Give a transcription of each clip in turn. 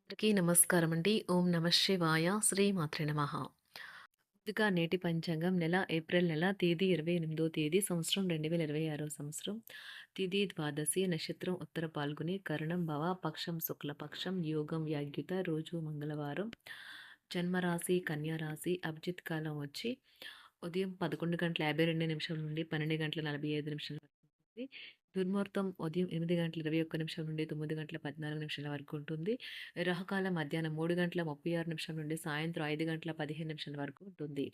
అందరికీ నమస్కారం అండి. ఓం నమ శివాయ. శ్రీమాత్రే నమః. ముందుగా నేటి పంచాంగం నెల ఏప్రిల్ నెల తేదీ 28వ తేదీ సంవత్సరం 2026 సంవత్సరం. తిథి ద్వాదశి నక్షత్రం ఉత్తర పాల్గొని కరణం భవ పక్షం శుక్లపక్షం యోగం యాగ్యుత రోజు మంగళవారం. జన్మరాశి కన్యా రాశి అభిజిత్ కాలం వచ్చి ఉదయం 11:52 నుండి 12:45 వరకు ఉంటుంది. దుర్ముహూర్తం ఉదయం 8:21 నుండి 9:14 వరకు ఉంటుంది. రాహుకాలం మధ్యాహ్నం 3:36 నుండి సాయంత్రం 5:15 వరకు ఉంటుంది.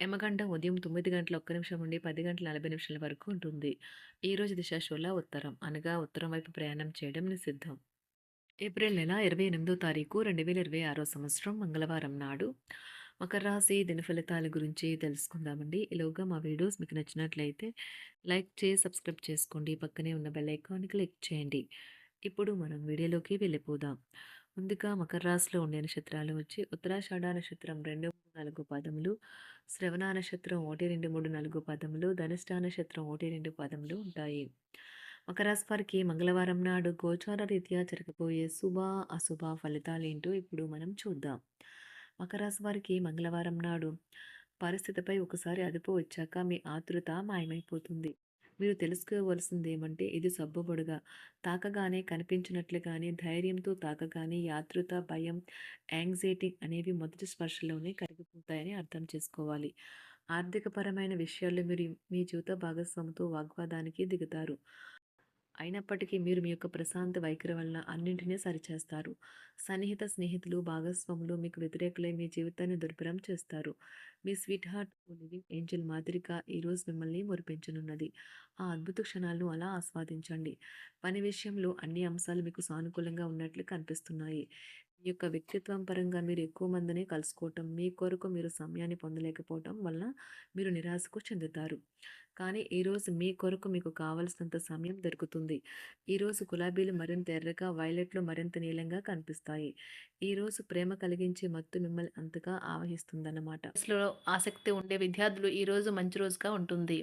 యమగండం ఉదయం 9:01 నుండి 10:40 వరకు ఉంటుంది. ఈరోజు దిశ శూల ఉత్తరం అనగా ఉత్తరం వైపు ప్రయాణం చేయడం నిషిద్ధం. ఏప్రిల్ నెల 28వ తారీఖు 2026 సంవత్సరం మంగళవారం నాడు మకర రాశి దినఫలితాల గురించి తెలుసుకుందామండి. ఈలోగా మా వీడియోస్ మీకు నచ్చినట్లయితే లైక్ చేసి సబ్స్క్రైబ్ చేసుకోండి. పక్కనే ఉన్న బెల్ ఐకాన్ క్లిక్ చేయండి. ఇప్పుడు మనం వీడియోలోకి వెళ్ళిపోదాం. ముందుగా మకర రాశిలో ఉండే నక్షత్రాలు వచ్చి ఉత్తరాషాఢ నక్షత్రం 2, 3, 4 పదములు, శ్రవణ నక్షత్రం 1, 2, 3, 4 పదములు, ధనిష్ట నక్షత్రం 1, 2 పదములు ఉంటాయి. మకర రాశి వారికి మంగళవారం నాడు గోచార రీత్యా జరగబోయే శుభ అశుభ ఫలితాలేంటో ఇప్పుడు మనం చూద్దాం. మకర రాశి వారికి మంగళవారం నాడు పరిస్థితిపై ఒకసారి అదుపు వచ్చాక మీ ఆతృత మాయమైపోతుంది. మీరు తెలుసుకోవలసింది ఏమంటే ఇది సబ్బుబొడుగా తాకగానే కనిపించినట్లుగానే ధైర్యంతో తాకగానే ఆతృత భయం యాంగ్జైటీ అనేవి మొదటి స్పర్శలోనే కరిగిపోతాయని అర్థం చేసుకోవాలి. ఆర్థికపరమైన విషయాల్లో మీరు మీ జీవిత భాగస్వామితో వాగ్వాదానికి దిగుతారు. అయినప్పటికీ మీరు మీ యొక్క ప్రశాంత వైఖరి వలన అన్నింటినీ సరిచేస్తారు. సన్నిహిత స్నేహితులు భాగస్వాములు మీకు వ్యతిరేకులై మీ జీవితాన్ని దుర్భరం చేస్తారు. మీ స్వీట్ హార్ట్ లివింగ్ ఏంజల్ మాదిరిగా ఈరోజు మిమ్మల్ని మురిపించనున్నది. ఆ అద్భుత క్షణాలను అలా ఆస్వాదించండి. పని విషయంలో అన్ని అంశాలు మీకు సానుకూలంగా ఉన్నట్లు కనిపిస్తున్నాయి. మీ యొక్క వ్యక్తిత్వం పరంగా మీరు ఎక్కువ మందిని కలుసుకోవటం మీ కొరకు మీరు సమయాన్ని పొందలేకపోవటం వలన మీరు నిరాశకు చెందుతారు. కానీ ఈరోజు మీ కొరకు మీకు కావలసినంత సమయం దొరుకుతుంది. ఈరోజు గులాబీలు మరింత ఎర్రగా వైలెట్లు మరింత నీలంగా కనిపిస్తాయి. ఈరోజు ప్రేమ కలిగించే మత్తు మిమ్మల్ని అంతగా ఆవహిస్తుందన్నమాట. అసలు ఆసక్తి ఉండే విద్యార్థులు ఈరోజు మంచి రోజుగా ఉంటుంది.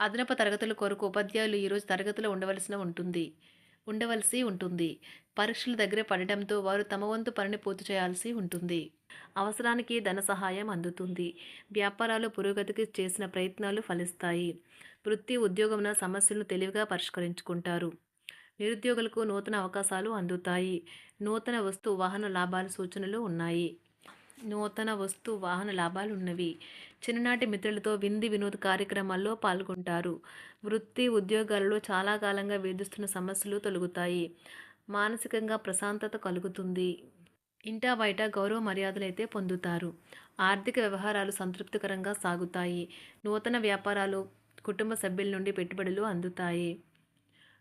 అదనపు తరగతుల కొరకు ఉపాధ్యాయులు ఈరోజు తరగతిలో ఉండవలసి ఉంటుంది. పరీక్షలు దగ్గర పడటంతో వారు తమ వంతు పనిని పూర్తి చేయాల్సి ఉంటుంది. అవసరానికి ధన సహాయం అందుతుంది. వ్యాపారాలు పురోగతికి చేసిన ప్రయత్నాలు ఫలిస్తాయి. వృత్తి ఉద్యోగమున సమస్యలను తెలివిగా పరిష్కరించుకుంటారు. నిరుద్యోగులకు నూతన అవకాశాలు అందుతాయి. నూతన వస్తు వాహన లాభాల సూచనలు ఉన్నాయి. ఉన్నవి. చిన్ననాటి మిత్రులతో వినోద కార్యక్రమాల్లో పాల్గొంటారు. వృత్తి ఉద్యోగాలలో చాలా కాలంగా వేధిస్తున్న సమస్యలు తొలగుతాయి. మానసికంగా ప్రశాంతత కలుగుతుంది. ఇంటా బయట గౌరవ మర్యాదలైతే పొందుతారు. ఆర్థిక వ్యవహారాలు సంతృప్తికరంగా సాగుతాయి. నూతన వ్యాపారాలు కుటుంబ సభ్యుల నుండి పెట్టుబడులు అందుతాయి.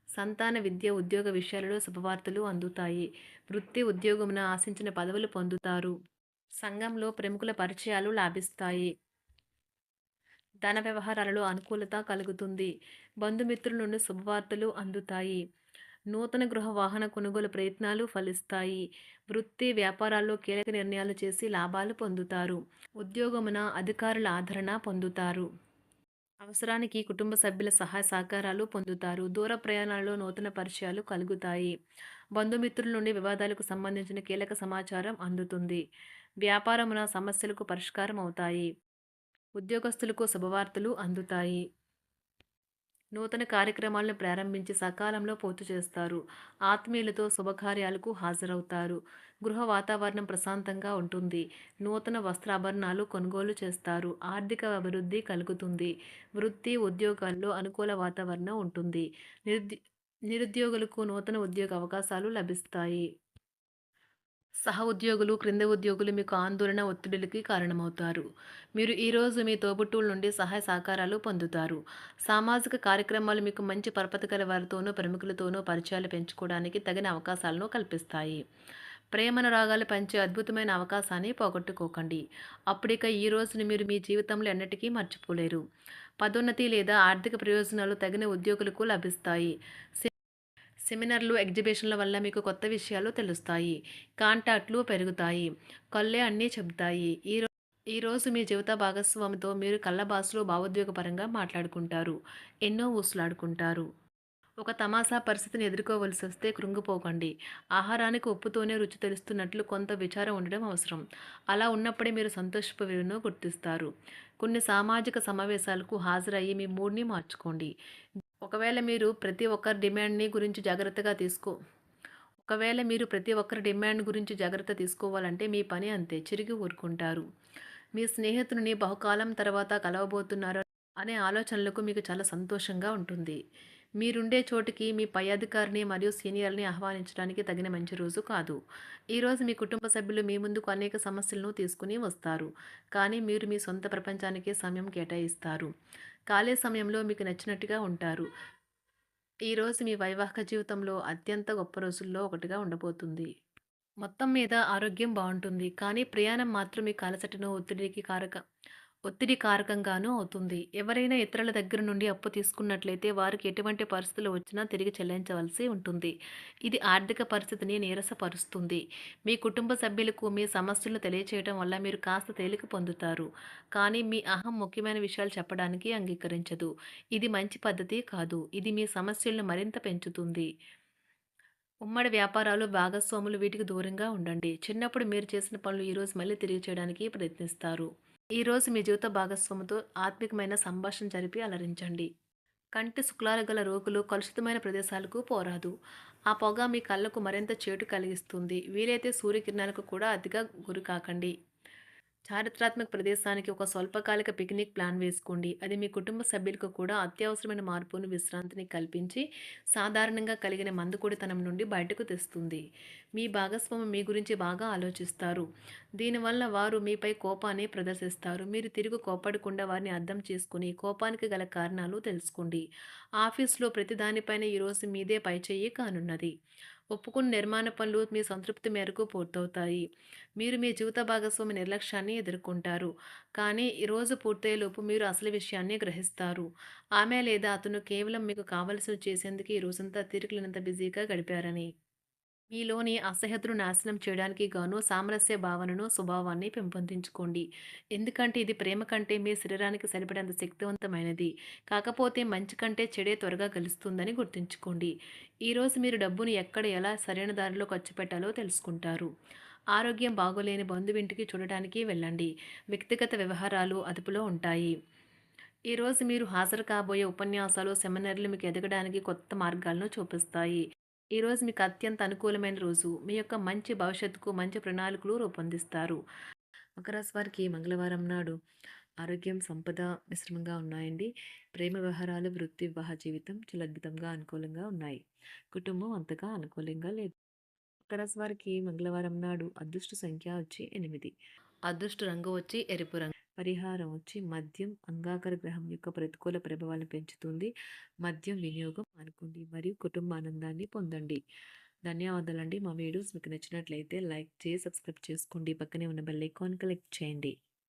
సంతాన విద్య ఉద్యోగ విషయాలలో శుభవార్తలు అందుతాయి. వృత్తి ఉద్యోగమున ఆశించిన పదవులు పొందుతారు. సంఘంలో ప్రముఖుల పరిచయాలు లాభిస్తాయి. ధన వ్యవహారాలలో అనుకూలత కలుగుతుంది. బంధుమిత్రుల నుండి శుభవార్తలు అందుతాయి. నూతన గృహ వాహన కొనుగోలు ప్రయత్నాలు ఫలిస్తాయి. వృత్తి వ్యాపారాల్లో కీలక నిర్ణయాలు చేసి లాభాలు పొందుతారు. ఉద్యోగమున అధికారుల ఆదరణ పొందుతారు. అవసరానికి కుటుంబ సభ్యుల సహాయ సహకారాలు పొందుతారు. దూర ప్రయాణాలలో నూతన పరిచయాలు కలుగుతాయి. బంధుమిత్రుల నుండి వివాదాలకు సంబంధించిన కీలక సమాచారం అందుతుంది. వ్యాపారమున సమస్యలకు పరిష్కారం అవుతాయి. ఉద్యోగస్తులకు శుభవార్తలు అందుతాయి. నూతన కార్యక్రమాలను ప్రారంభించి సకాలంలో పూర్తి చేస్తారు. ఆత్మీయులతో శుభకార్యాలకు హాజరవుతారు. గృహ వాతావరణం ప్రశాంతంగా ఉంటుంది. నూతన వస్త్రాభరణాలు కొనుగోలు చేస్తారు. ఆర్థిక అభివృద్ధి కలుగుతుంది. వృత్తి ఉద్యోగాల్లో అనుకూల వాతావరణం ఉంటుంది. నిరుద్యోగులకు నూతన ఉద్యోగ అవకాశాలు లభిస్తాయి. సహ ఉద్యోగులు, క్రింద ఉద్యోగులు మీకు ఆందోళన, ఒత్తిడులకి కారణమవుతారు. మీరు ఈరోజు మీ తోబుట్టువుల నుండి సహాయ సహకారాలు పొందుతారు. సామాజిక కార్యక్రమాలు మీకు మంచి పరపతి గల వారితోనూ, ప్రముఖులతోనూ పరిచయాలు పెంచుకోవడానికి తగిన అవకాశాలను కల్పిస్తాయి. ప్రేమనురాగాలు పంచే అద్భుతమైన అవకాశాన్ని పోగొట్టుకోకండి. అప్పుడిక ఈ రోజును మీరు మీ జీవితంలో ఎన్నటికీ మర్చిపోలేరు. పదోన్నతి లేదా ఆర్థిక ప్రయోజనాలు తగిన ఉద్యోగులకు లభిస్తాయి. సెమినార్లు, ఎగ్జిబిషన్ల వల్ల మీకు కొత్త విషయాలు తెలుస్తాయి. కాంటాక్ట్లు పెరుగుతాయి. కళ్ళే అన్నీ చెబుతాయి. ఈరోజు మీ జీవిత భాగస్వామితో మీరు కళ్ళ భాషలో భావోద్వేగపరంగా మాట్లాడుకుంటారు. ఎన్నో ఊసులాడుకుంటారు. ఒక తమాషా పరిస్థితిని ఎదుర్కోవలసొస్తే కృంగిపోకండి. ఆహారానికి ఉప్పుతోనే రుచి తెలుస్తున్నట్లు కొంత విచారం ఉండడం అవసరం. అలా ఉన్నప్పుడే మీరు సంతోషపు విలువను గుర్తిస్తారు. కొన్ని సామాజిక సమావేశాలకు హాజరయ్యి మీ మూడ్‌ని మార్చుకోండి. ఒకవేళ మీరు ప్రతి ఒక్కరి డిమాండ్‌ని గురించి జాగ్రత్తగా తీసుకో ఒకవేళ మీరు ప్రతి ఒక్కరి డిమాండ్ గురించి జాగ్రత్త తీసుకోవాలంటే మీ పని అంతే. చిరిగి ఊరుకుంటారు. మీ స్నేహితుడిని బహుకాలం తర్వాత కలవబోతున్నారు అనే ఆలోచనలకు మీకు చాలా సంతోషంగా ఉంటుంది. మీరుండే చోటికి మీ పై అధికారిని మరియు సీనియర్‌ని ఆహ్వానించడానికి తగిన మంచి రోజు కాదు. ఈరోజు మీ కుటుంబ సభ్యులు మీ ముందుకు అనేక సమస్యలను తీసుకుని వస్తారు. కానీ మీరు మీ సొంత ప్రపంచానికే సమయం కేటాయిస్తారు. ఖాళీ సమయంలో మీకు నచ్చినట్టుగా ఉంటారు. ఈరోజు మీ వైవాహిక జీవితంలో అత్యంత గొప్ప రోజుల్లో ఒకటిగా ఉండబోతుంది. మొత్తం మీద ఆరోగ్యం బావుంటుంది. కానీ ప్రయాణం మాత్రం మీకు అలసటను, ఒత్తిడి కారకంగానూ అవుతుంది. ఎవరైనా ఇతరుల దగ్గర నుండి అప్పు తీసుకున్నట్లయితే వారికి ఎటువంటి పరిస్థితులు వచ్చినా తిరిగి చెల్లించవలసి ఉంటుంది. ఇది ఆర్థిక పరిస్థితిని నీరసపరుస్తుంది. మీ కుటుంబ సభ్యులకు మీ సమస్యలను తెలియచేయడం వల్ల మీరు కాస్త తేలిక పొందుతారు. కానీ మీ అహం ముఖ్యమైన విషయాలు చెప్పడానికి అంగీకరించదు. ఇది మంచి పద్ధతి కాదు. ఇది మీ సమస్యలను మరింత పెంచుతుంది. ఉమ్మడి వ్యాపారాలు, భాగస్వాములు వీటికి దూరంగా ఉండండి. చిన్నప్పుడు మీరు చేసిన పనులు ఈరోజు మళ్ళీ తిరిగి చేయడానికి ప్రయత్నిస్తారు. ఈరోజు మీ జీవిత భాగస్వామితో ఆత్మికమైన సంభాషణ జరిపి అలరించండి. కంటి శుక్లాలు గల రోగులు కలుషితమైన ప్రదేశాలకు పోరాదు. ఆ పొగ మీ కళ్ళకు మరింత చేటు కలిగిస్తుంది. వీలైతే సూర్యకిరణాలకు కూడా అతిగా గురికాకండి. చారిత్రాత్మక ప్రదేశానికి ఒక స్వల్పకాలిక పిక్నిక్ ప్లాన్ వేసుకోండి. అది మీ కుటుంబ సభ్యులకు కూడా అత్యవసరమైన మార్పును, విశ్రాంతిని కల్పించి సాధారణంగా కలిగిన మందుకొడితనం నుండి బయటకు తెస్తుంది. మీ భాగస్వామి మీ గురించి బాగా ఆలోచిస్తారు. దీనివల్ల వారు మీపై కోపాన్ని ప్రదర్శిస్తారు. మీరు తిరిగి కోపడకుండా వారిని అర్థం చేసుకుని కోపానికి గల కారణాలు తెలుసుకోండి. ఆఫీస్లో ప్రతి దానిపైన ఈరోజు మీదే పైచేయి కానున్నది. ఒప్పుకున్న నిర్మాణ పనులు మీ సంతృప్తి మేరకు పూర్తవుతాయి. మీరు మీ జీవిత భాగస్వామి నిర్లక్ష్యాన్ని ఎదుర్కొంటారు. కానీ ఈ రోజు పూర్తయ్యేలోపు మీరు అసలు విషయాన్ని గ్రహిస్తారు. ఆమె లేదా అతను కేవలం మీకు కావలసినవి చేసేందుకు ఈ రోజంతా తీరికలేనంత బిజీగా గడిపారని. మీలోని అసహ్యతను నాశనం చేయడానికి గాను సామరస్య భావనను, స్వభావాన్ని పెంపొందించుకోండి. ఎందుకంటే ఇది ప్రేమ కంటే మీ శరీరానికి సరిపడేంత శక్తివంతమైనది. కాకపోతే మంచి కంటే చెడే త్వరగా గెలుస్తుందని గుర్తుంచుకోండి. ఈరోజు మీరు డబ్బును ఎక్కడ ఎలా సరైన దారిలో ఖర్చు పెట్టాలో తెలుసుకుంటారు. ఆరోగ్యం బాగోలేని బంధువింటికి చూడటానికి వెళ్ళండి. వ్యక్తిగత వ్యవహారాలు అదుపులో ఉంటాయి. ఈరోజు మీరు హాజరు కాబోయే ఉపన్యాసాలు, సెమినార్లు మీకు ఎదగడానికి కొత్త మార్గాలను చూపిస్తాయి. ఈరోజు మీకు అత్యంత అనుకూలమైన రోజు. మీ యొక్క మంచి భవిష్యత్తుకు మంచి ప్రణాళికలు రూపొందిస్తారు. మకర రాశి వారికి మంగళవారం నాడు ఆరోగ్యం, సంపద మిశ్రమంగా ఉన్నాయండి. ప్రేమ వ్యవహారాలు, వృత్తి, వివాహ జీవితం చాలా అద్భుతంగా అనుకూలంగా ఉన్నాయి. కుటుంబం అంతగా అనుకూలంగా లేదు. మకర రాశి వారికి మంగళవారం నాడు అదృష్ట సంఖ్య వచ్చి 8. అదృష్ట రంగు వచ్చి ఎరుపు రంగు. పరిహారం వచ్చి మద్యం అంగాకర గ్రహం యొక్క ప్రతికూల ప్రభావాలను పెంచుతుంది. మద్యం వినియోగం అనుకోండి మరియు కుటుంబ ఆనందాన్ని పొందండి. ధన్యవాదాలండి. మా వీడియోస్ మీకు నచ్చినట్లయితే లైక్ చేసి సబ్స్క్రైబ్ చేసుకోండి. పక్కనే ఉన్న బెల్ ఐకాన్ క్లిక్ చేయండి.